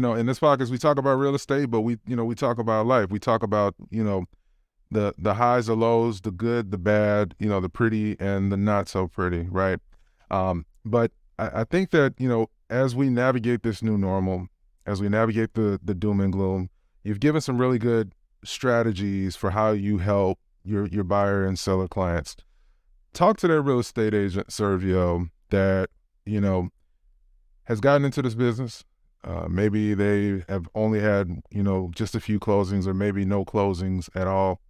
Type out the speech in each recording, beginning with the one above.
In this podcast, we talk about real estate, but we talk about life. We talk about, the highs, the lows, the good, the bad, the pretty and the not so pretty, right? But I think that, as we navigate this new normal, as we navigate the doom and gloom, you've given some really good strategies for how you help your buyer and seller clients. Talk to that real estate agent, Sergio, that, has gotten into this business. Maybe they have only had, just a few closings or maybe no closings at all.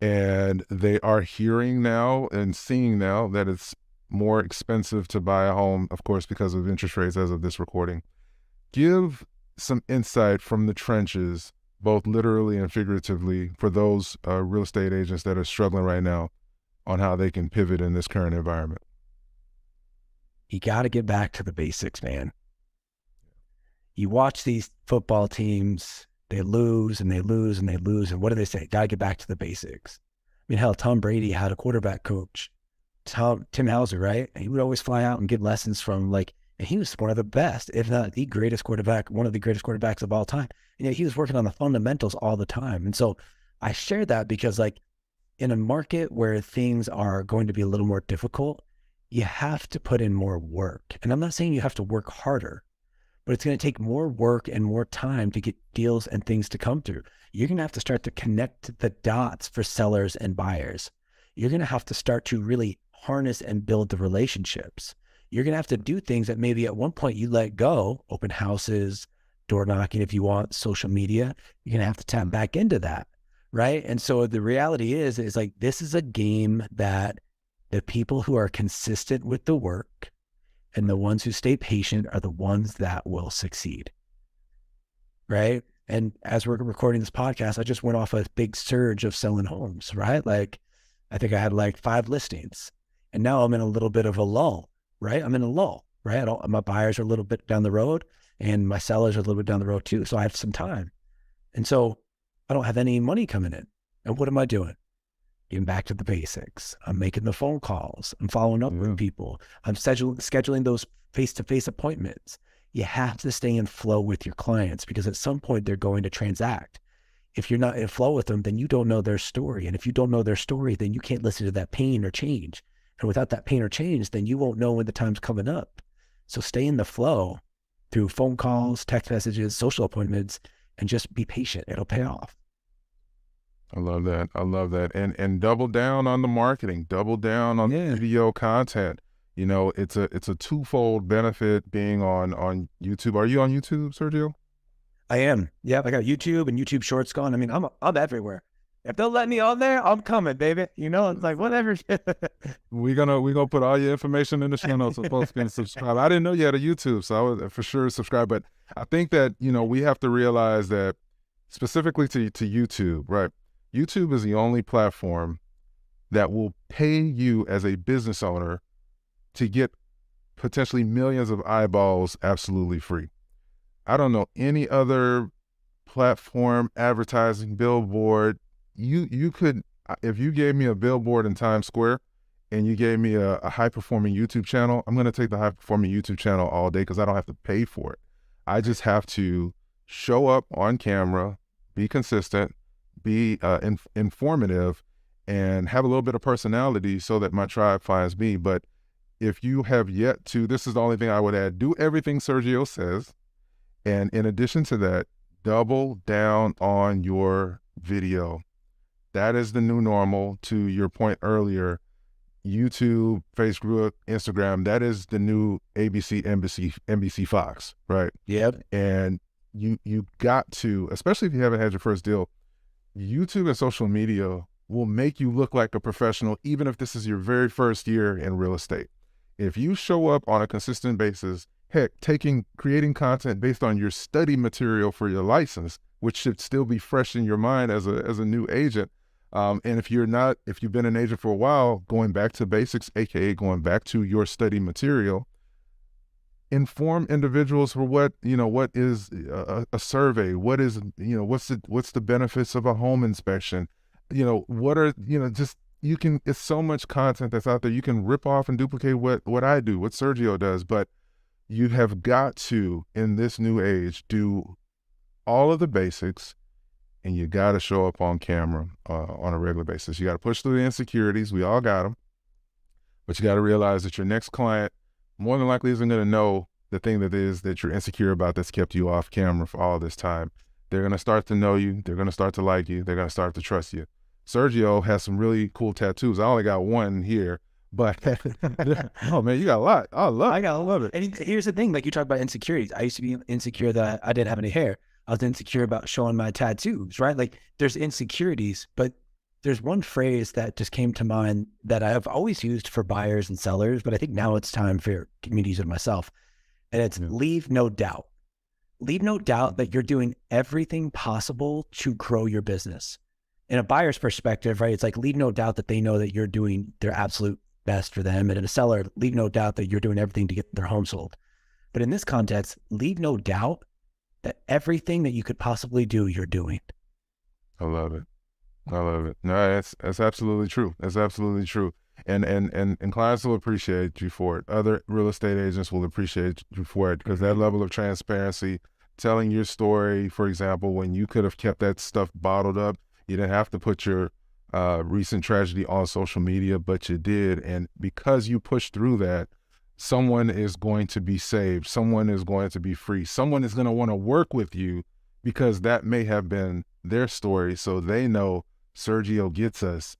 And they are hearing now and seeing now that it's more expensive to buy a home, of course, because of interest rates as of this recording. Give some insight from the trenches, both literally and figuratively, for those real estate agents that are struggling right now on how they can pivot in this current environment. You got to get back to the basics, man. You watch these football teams, they lose and they lose and they lose. And what do they say? Got to get back to the basics. I mean, hell, Tom Brady had a quarterback coach, Tim Hauser, right? And he would always fly out and get lessons from and he was one of the best, if not the greatest quarterback, one of the greatest quarterbacks of all time. And yet he was working on the fundamentals all the time. And so I share that because in a market where things are going to be a little more difficult, you have to put in more work. And I'm not saying you have to work harder, but it's going to take more work and more time to get deals and things to come through. You're going to have to start to connect the dots for sellers and buyers. You're going to have to start to really harness and build the relationships. You're going to have to do things that maybe at one point you let go, open houses, door knocking if you want, social media. You're going to have to tap back into that, right? And so the reality is this is a game that the people who are consistent with the work and the ones who stay patient are the ones that will succeed, right? And as we're recording this podcast, I just went off a big surge of selling homes, right? I think I had 5 listings, and now I'm in a little bit of a lull, right? I'm in a lull, right? My buyers are a little bit down the road and my sellers are a little bit down the road too. So I have some time. And so I don't have any money coming in. And what am I doing? Getting back to the basics. I'm making the phone calls. I'm following up with people. I'm scheduling those face-to-face appointments. You have to stay in flow with your clients because at some point they're going to transact. If you're not in flow with them, then you don't know their story. And if you don't know their story, then you can't listen to that pain or change. And without that pain or change, then you won't know when the time's coming up. So stay in the flow through phone calls, text messages, social appointments, and just be patient. It'll pay off. I love that. I love that. And double down on the marketing, double down on video content. It's a twofold benefit being on YouTube. Are you on YouTube, Sergio? I am. Yeah, I got YouTube and YouTube Shorts going. I mean, I'm everywhere. If they'll let me on there, I'm coming, baby. It's whatever. We're gonna put all your information in the show notes so folks can subscribe. I didn't know you had a YouTube, so I would for sure subscribe. But I think that, we have to realize that specifically to YouTube, right? YouTube is the only platform that will pay you as a business owner to get potentially millions of eyeballs absolutely free. I don't know any other platform, advertising, billboard. You could, if you gave me a billboard in Times Square and you gave me a high-performing YouTube channel, I'm going to take the high-performing YouTube channel all day because I don't have to pay for it. I just have to show up on camera, be consistent, be informative, and have a little bit of personality so that my tribe finds me. But if you have yet to, this is the only thing I would add, do everything Sergio says. And in addition to that, double down on your video. That is the new normal. To your point earlier, YouTube, Facebook, Instagram, that is the new ABC, NBC, Fox, right? Yep. And you got to, especially if you haven't had your first deal, YouTube and social media will make you look like a professional, even if this is your very first year in real estate. If you show up on a consistent basis, heck, creating content based on your study material for your license, which should still be fresh in your mind as a new agent. And if you've been an agent for a while, going back to basics, AKA going back to your study material, inform individuals for what is a survey, what is, what's the benefits of a home inspection, what are, it's so much content that's out there. You can rip off and duplicate what I do, what Sergio does, but you have got to, in this new age, do all of the basics, and you got to show up on camera on a regular basis. You got to push through the insecurities. We all got them, but you got to realize that your next client more than likely isn't going to know the thing that is that you're insecure about that's kept you off camera for all this time. They're going to start to know you. They're going to start to like you. They're going to start to trust you. Sergio has some really cool tattoos. I only got one here, but oh man, you got a lot. I love it. And here's the thing, like you talk about insecurities. I used to be insecure that I didn't have any hair. I was insecure about showing my tattoos, right? Like there's insecurities, but there's one phrase that just came to mind that I've always used for buyers and sellers, but I think now it's time for me to use it myself. And it's leave no doubt. Leave no doubt that you're doing everything possible to grow your business. In a buyer's perspective, right? It's like leave no doubt that they know that you're doing their absolute best for them. And in a seller, leave no doubt that you're doing everything to get their home sold. But in this context, leave no doubt that everything that you could possibly do, you're doing. I love it. I love it. No, that's absolutely true. That's absolutely true. And clients will appreciate you for it. Other real estate agents will appreciate you for it because that level of transparency, telling your story, for example, when you could have kept that stuff bottled up, you didn't have to put your recent tragedy on social media, but you did. And because you pushed through that, someone is going to be saved. Someone is going to be free. Someone is going to want to work with you because that may have been their story. So they know Sergio gets us.